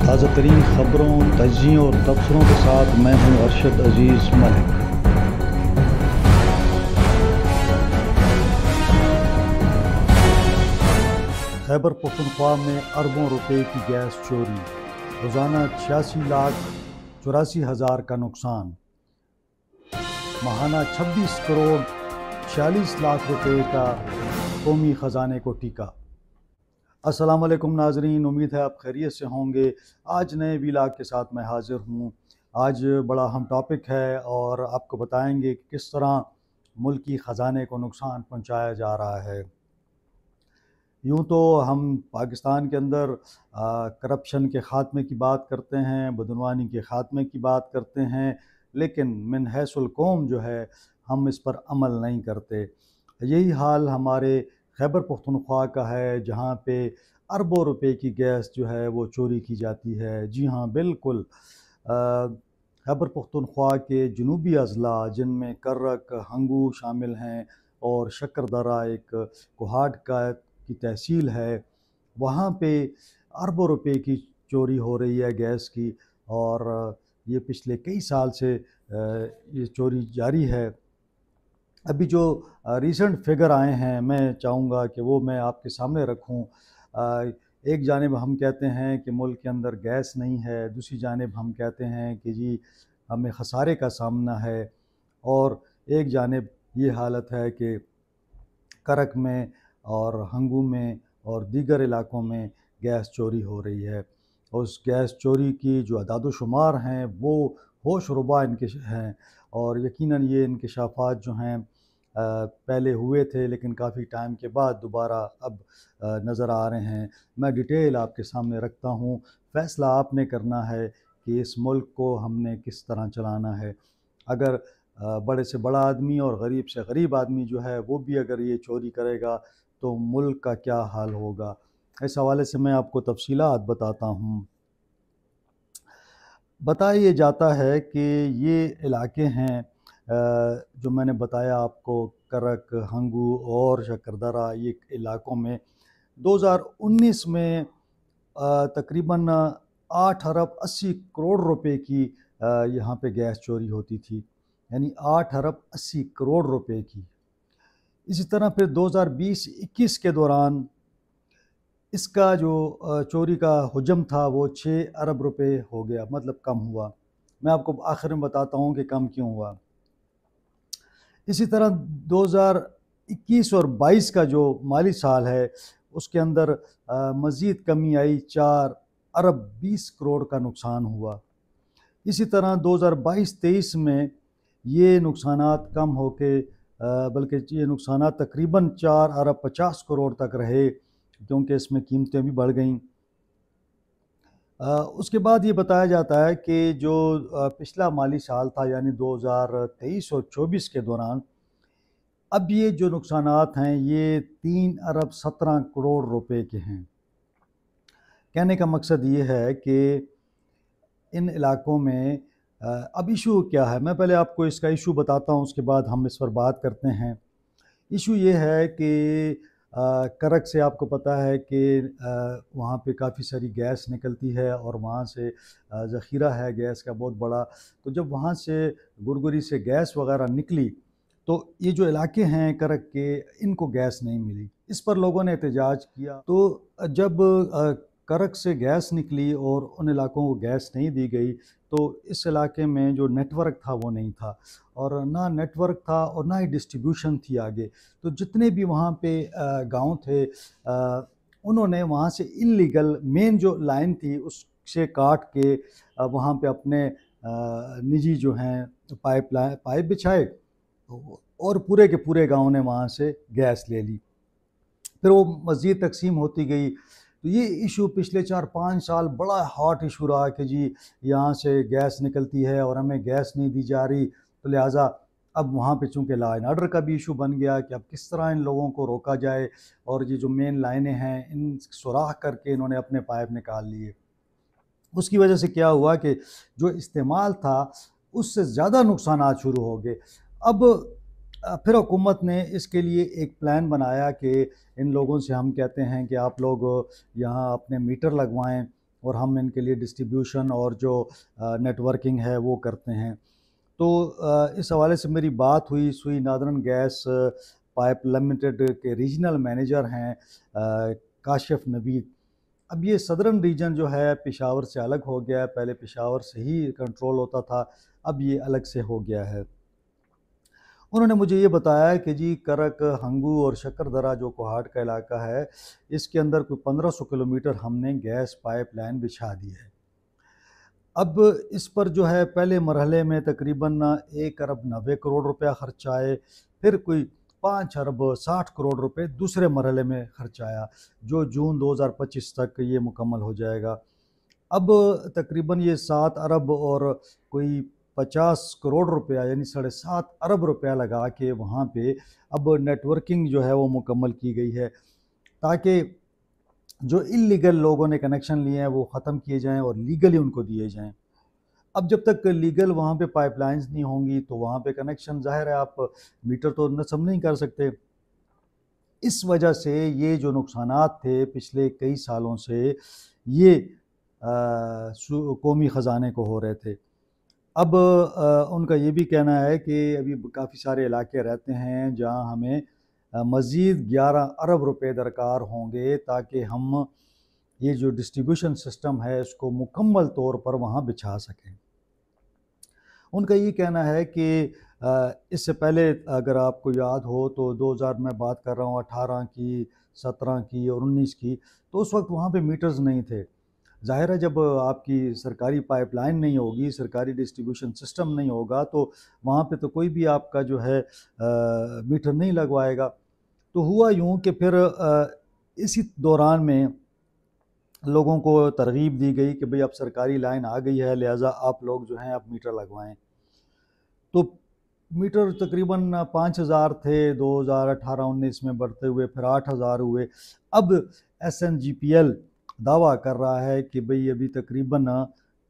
ताज़ा तरीन ख़बरों, तजियों और तबसरों के साथ मैं हूँ अरशद अजीज़ मलिक। खैबर पख्तूनख्वा में अरबों रुपए की गैस चोरी, रोज़ाना 86,84,000 का नुकसान, माहाना 26 करोड़ 46 लाख रुपए का कौमी ख़जाने को टीका। अस्सलाम वालेकुम नाजरीन, उम्मीद है आप खैरियत से होंगे। आज नए व्लॉग के साथ मैं हाज़िर हूँ। आज बड़ा अहम टॉपिक है और आपको बताएंगे कि किस तरह मुल्की ख़जाने को नुकसान पहुँचाया जा रहा है। यूँ तो हम पाकिस्तान के अंदर करप्शन के ख़ात्मे की बात करते हैं, बदनवानी के ख़ात्मे की बात करते हैं, लेकिन मिन हैसुल कौम जो है हम इस पर अमल नहीं करते। यही हाल हमारे खैबर पख्तूनख्वा का है, जहाँ पे अरबों रुपए की गैस जो है वो चोरी की जाती है। जी हाँ, बिल्कुल। खैबर पख्तूनख्वा के जनूबी अज़ला जिनमें कर्रक, हंगू शामिल हैं और शक्करदरा एक कोहाट की तहसील है, वहाँ पे अरबों रुपए की चोरी हो रही है गैस की, और ये पिछले कई साल से ये चोरी जारी है। अभी जो रीसेंट फिगर आए हैं, मैं चाहूँगा कि वो मैं आपके सामने रखूँ। एक जानिब हम कहते हैं कि मुल्क के अंदर गैस नहीं है, दूसरी जानिब हम कहते हैं कि जी हमें ख़सारे का सामना है, और एक जानिब ये हालत है कि करक में और हंगू में और दीगर इलाक़ों में गैस चोरी हो रही है। उस गैस चोरी की जो अदाद-ओ-शुमार हैं वो होश-रुबा इनके हैं, और यकीनन ये इंकशाफ़ात जो हैं पहले हुए थे लेकिन काफ़ी टाइम के बाद दोबारा अब नज़र आ रहे हैं। मैं डिटेल आपके सामने रखता हूँ। फ़ैसला आपने करना है कि इस मुल्क को हमने किस तरह चलाना है। अगर बड़े से बड़ा आदमी और गरीब से गरीब आदमी जो है वो भी अगर ये चोरी करेगा तो मुल्क का क्या हाल होगा। इस हवाले से मैं आपको तफ़सीलात बताता हूँ। बताया ये जाता है कि ये इलाके हैं जो मैंने बताया आपको, करक, हंगू और शक्करदरा, ये इलाक़ों में 2019 में तकरीबन 8 अरब 80 करोड़ रुपए की यहाँ पे गैस चोरी होती थी, यानी 8 अरब 80 करोड़ रुपए की। इसी तरह फिर 2020-21 के दौरान इसका जो चोरी का हुजम था वो 6 अरब रुपए हो गया, मतलब कम हुआ। मैं आपको आखिर में बताता हूँ कि कम क्यों हुआ। इसी तरह 2021 और 22 का जो माली साल है उसके अंदर मज़ीद कमी आई, 4 अरब 20 करोड़ का नुकसान हुआ। इसी तरह 2022-23 में ये नुकसानात कम होके बल्कि ये नुकसानात तकरीबन 4 अरब 50 करोड़ तक रहे, क्योंकि इसमें कीमतें भी बढ़ गईं। उसके बाद ये बताया जाता है कि जो पिछला माली साल था यानी 2023 और 24 के दौरान अब ये जो नुकसानात हैं ये 3 अरब 17 करोड़ रुपए के हैं। कहने का मकसद ये है कि इन इलाक़ों में अब इशू क्या है, मैं पहले आपको इसका इशू बताता हूँ, उसके बाद हम इस पर बात करते हैं। इशू ये है कि करक से आपको पता है कि वहाँ पे काफ़ी सारी गैस निकलती है और वहाँ से ज़ख़ीरा है गैस का बहुत बड़ा। तो जब वहाँ से गुरगुरी से गैस वग़ैरह निकली तो ये जो इलाके हैं करक के, इनको गैस नहीं मिली। इस पर लोगों ने एहतजाज किया। तो जब करक से गैस निकली और उन इलाकों को गैस नहीं दी गई तो इस इलाके में जो नेटवर्क था वो नहीं था, और ना नेटवर्क था और ना ही डिस्ट्रीब्यूशन थी आगे। तो जितने भी वहाँ पे गांव थे उन्होंने वहाँ से इल्लीगल मेन जो लाइन थी उससे काट के वहाँ पे अपने निजी जो हैं पाइप बिछाए और पूरे के पूरे गांव ने वहाँ से गैस ले ली। फिर वो मज़ीद तकसीम होती गई। तो ये इशू पिछले 4-5 साल बड़ा हॉट इशू रहा कि जी यहाँ से गैस निकलती है और हमें गैस नहीं दी जा रही, तो लिहाजा अब वहाँ पे चूँकि लॉ एंड ऑर्डर का भी इशू बन गया कि अब किस तरह इन लोगों को रोका जाए, और ये जो मेन लाइनें हैं इन सुराख करके इन्होंने अपने पाइप निकाल लिए। उसकी वजह से क्या हुआ कि जो इस्तेमाल था उससे ज़्यादा नुकसानात शुरू हो गए। अब फिर हुकूमत ने इसके लिए एक प्लान बनाया कि इन लोगों से हम कहते हैं कि आप लोग यहाँ अपने मीटर लगवाएं और हम इनके लिए डिस्ट्रीब्यूशन और जो नेटवर्किंग है वो करते हैं। तो इस हवाले से मेरी बात हुई सुई नादरन गैस पाइप लिमिटेड के रीजनल मैनेजर हैं काशिफ नबीद। अब ये सदरन रीजन जो है पेशावर से अलग हो गया है, पहले पेशावर से ही कंट्रोल होता था, अब ये अलग से हो गया है। उन्होंने मुझे ये बताया कि जी करक, हंगू और शक्करदरा जो कोहाट का इलाका है, इसके अंदर कोई 1500 किलोमीटर हमने गैस पाइपलाइन बिछा दी है। अब इस पर जो है पहले मरहले में तकरीबन 1 अरब 90 करोड़ रुपया खर्च आए, फिर कोई 5 अरब 60 करोड़ रुपए दूसरे मरहले में खर्च आया, जो जून 2025 तक ये मुकम्मल हो जाएगा। अब तकरीबन ये 7 अरब और कोई 50 करोड़ रुपया यानी 7.5 अरब रुपया लगा के वहाँ पे अब नेटवर्किंग जो है वो मुकम्मल की गई है, ताकि जो इल्लीगल लोगों ने कनेक्शन लिए हैं वो ख़त्म किए जाएं और लीगली उनको दिए जाएं। अब जब तक लीगल वहाँ पे पाइपलाइंस नहीं होंगी तो वहाँ पे कनेक्शन, ज़ाहिर है आप मीटर तो नस्ब नहीं कर सकते। इस वजह से ये जो नुकसानात थे पिछले कई सालों से, ये कौमी ख़जाने को हो रहे थे। अब उनका ये भी कहना है कि अभी काफ़ी सारे इलाके रहते हैं जहाँ हमें मज़ीद 11 अरब रुपए दरकार होंगे ताकि हम ये जो डिस्ट्रीब्यूशन सिस्टम है इसको मुकम्मल तौर पर वहाँ बिछा सकें। उनका ये कहना है कि इससे पहले अगर आपको याद हो तो 2000 में बात कर रहा हूँ, 18 की, 17 की और 19 की, तो उस वक्त वहाँ पे मीटर्स नहीं थे। ज़ाहिर है जब आपकी सरकारी पाइपलाइन नहीं होगी, सरकारी डिस्ट्रीब्यूशन सिस्टम नहीं होगा, तो वहाँ पे तो कोई भी आपका जो है मीटर नहीं लगवाएगा। तो हुआ यूँ कि फिर इसी दौरान में लोगों को तरगीब दी गई कि भाई अब सरकारी लाइन आ गई है, लिहाजा आप लोग जो हैं अब मीटर लगवाएं। तो मीटर तकरीबन 5000 थे 2018-19 में, बढ़ते हुए फिर 8000 हुए। अब SNGPL दावा कर रहा है कि भाई अभी तकरीबन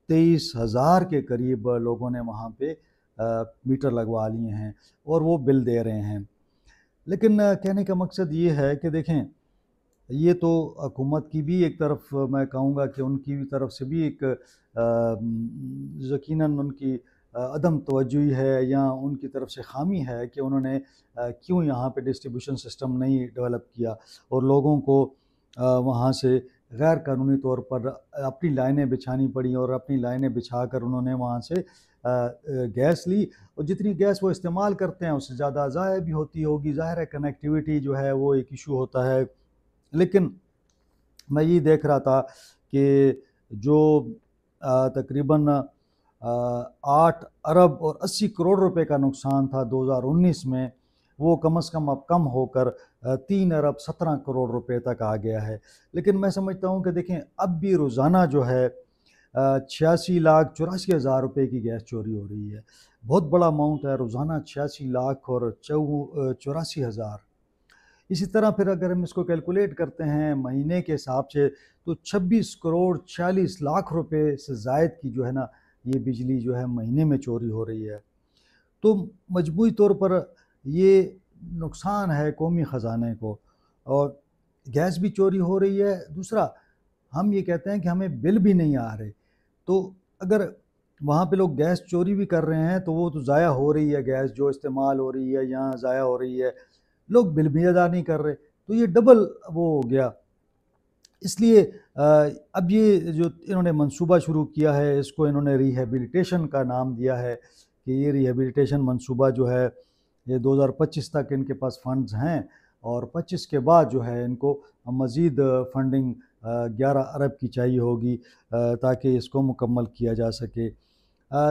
23,000 के करीब लोगों ने वहाँ पे मीटर लगवा लिए हैं और वो बिल दे रहे हैं। लेकिन कहने का मकसद ये है कि देखें, ये तो हुकूमत की भी एक तरफ मैं कहूँगा कि उनकी भी तरफ से भी एक यकीनन उनकी अदम तवज्जुही है या उनकी तरफ से खामी है कि उन्होंने क्यों यहाँ पे डिस्ट्रीब्यूशन सिस्टम नहीं डेवलप किया और लोगों को वहाँ से गैर कानूनी तौर पर अपनी लाइनें बिछानी पड़ी और अपनी लाइनें बिछा कर उन्होंने वहाँ से गैस ली, और जितनी गैस वो इस्तेमाल करते हैं उससे ज़्यादा ज़ाया भी होती होगी। ज़ाहिर है कनेक्टिविटी जो है वो एक इशू होता है। लेकिन मैं ये देख रहा था कि जो तकरीबन 8 अरब और 80 करोड़ रुपए का नुकसान था 2019 में, वो कम से कम अब कम होकर 3 अरब 17 करोड़ रुपए तक आ गया है। लेकिन मैं समझता हूँ कि देखें अब भी रोज़ाना जो है 86,84,000 रुपये की गैस चोरी हो रही है। बहुत बड़ा अमाउंट है, रोज़ाना 86 लाख और 84,000। इसी तरह फिर अगर हम इसको कैलकुलेट करते हैं महीने के हिसाब से तो 26 करोड़ 46 लाख रुपए से ज़ायद की जो है ना ये बिजली जो है महीने में चोरी हो रही है। तो मजमूई तौर पर ये नुकसान है कौमी ख़जाने को, और गैस भी चोरी हो रही है। दूसरा, हम ये कहते हैं कि हमें बिल भी नहीं आ रहे, तो अगर वहाँ पे लोग गैस चोरी भी कर रहे हैं तो वो तो ज़ाया हो रही है, गैस जो इस्तेमाल हो रही है यहाँ ज़ाया हो रही है, लोग बिल भी अदा नहीं कर रहे, तो ये डबल वो हो गया। इसलिए अब ये जो इन्होंने मंसूबा शुरू किया है इसको इन्होंने रिहेबिलिटेशन का नाम दिया है कि ये रिहेबिलिटेशन मंसूबा जो है ये 2025 तक इनके पास फंड्स हैं और 25 के बाद जो है इनको मज़ीद फंडिंग 11 अरब की चाहिए होगी ताकि इसको मुकम्मल किया जा सके।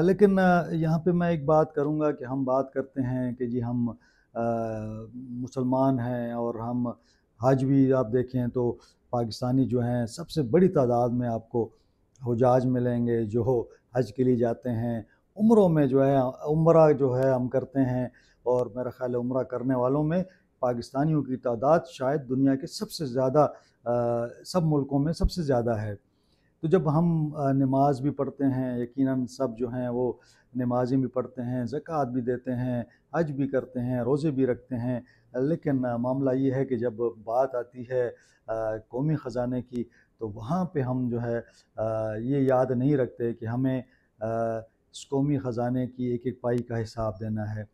लेकिन यहाँ पे मैं एक बात करूँगा कि हम बात करते हैं कि जी हम मुसलमान हैं और हम हज भी आप देखें तो पाकिस्तानी जो हैं सबसे बड़ी तादाद में आपको हुजाज मिलेंगे जो हज के लिए जाते हैं। उम्रों में जो है उम्रा जो है हम करते हैं और मेरा ख़्याल है उम्रा करने वालों में पाकिस्तानियों की तादाद शायद दुनिया के सबसे ज़्यादा सब मुल्कों में सबसे ज़्यादा है। तो जब हम नमाज भी पढ़ते हैं, यकीनन सब जो हैं वो नमाज़ें भी पढ़ते हैं, ज़कात भी देते हैं, हज भी करते हैं, रोज़े भी रखते हैं, लेकिन मामला ये है कि जब बात आती है कौमी ख़जाने की, तो वहाँ पे हम जो है ये याद नहीं रखते कि हमें इस कौमी ख़जाने की एक एक पाई का हिसाब देना है।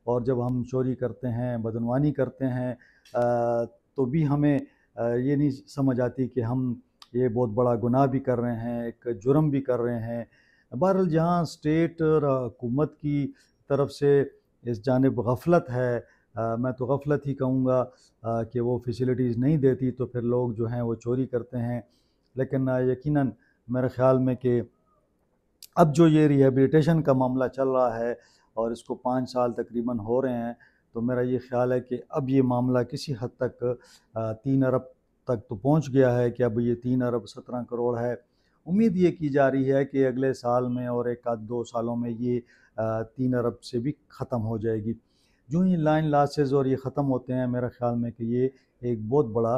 और जब हम चोरी करते हैं, बदनवानी करते हैं, तो भी हमें ये नहीं समझ आती कि हम ये बहुत बड़ा गुनाह भी कर रहे हैं, एक जुर्म भी कर रहे हैं। बहरहाल जहाँ स्टेट और हुकूमत की तरफ से इस जानिब गफलत है, मैं तो गफलत ही कहूँगा कि वो फैसिलिटीज़ नहीं देती, तो फिर लोग जो हैं वो चोरी करते हैं। लेकिन यकीनन मेरे ख़्याल में कि अब जो ये रिहेबिलिटेशन का मामला चल रहा है और इसको 5 साल तकरीबन हो रहे हैं, तो मेरा ये ख़्याल है कि अब ये मामला किसी हद तक 3 अरब तक तो पहुंच गया है कि अब ये 3 अरब 17 करोड़ है। उम्मीद ये की जा रही है कि अगले साल में और 1 आध 2 सालों में ये 3 अरब से भी ख़त्म हो जाएगी। जो ही लाइन लॉसेस और ये ख़त्म होते हैं, मेरा ख़्याल में कि ये एक बहुत बड़ा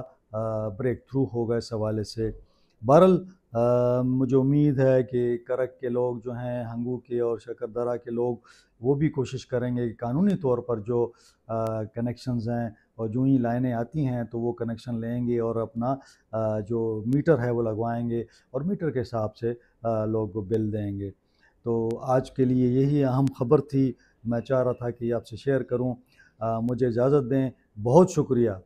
ब्रेक थ्रू होगा इस हवाले से। बहरहाल मुझे उम्मीद है कि करक के लोग जो हैं, हंगू के और शकरदरा के लोग, वो भी कोशिश करेंगे कि कानूनी तौर पर जो कनेक्शंस हैं और जो ही लाइनें आती हैं तो वो कनेक्शन लेंगे और अपना जो मीटर है वो लगवाएंगे और मीटर के हिसाब से लोग बिल देंगे। तो आज के लिए यही अहम ख़बर थी, मैं चाह रहा था कि आपसे शेयर करूं। मुझे इजाज़त दें, बहुत शुक्रिया।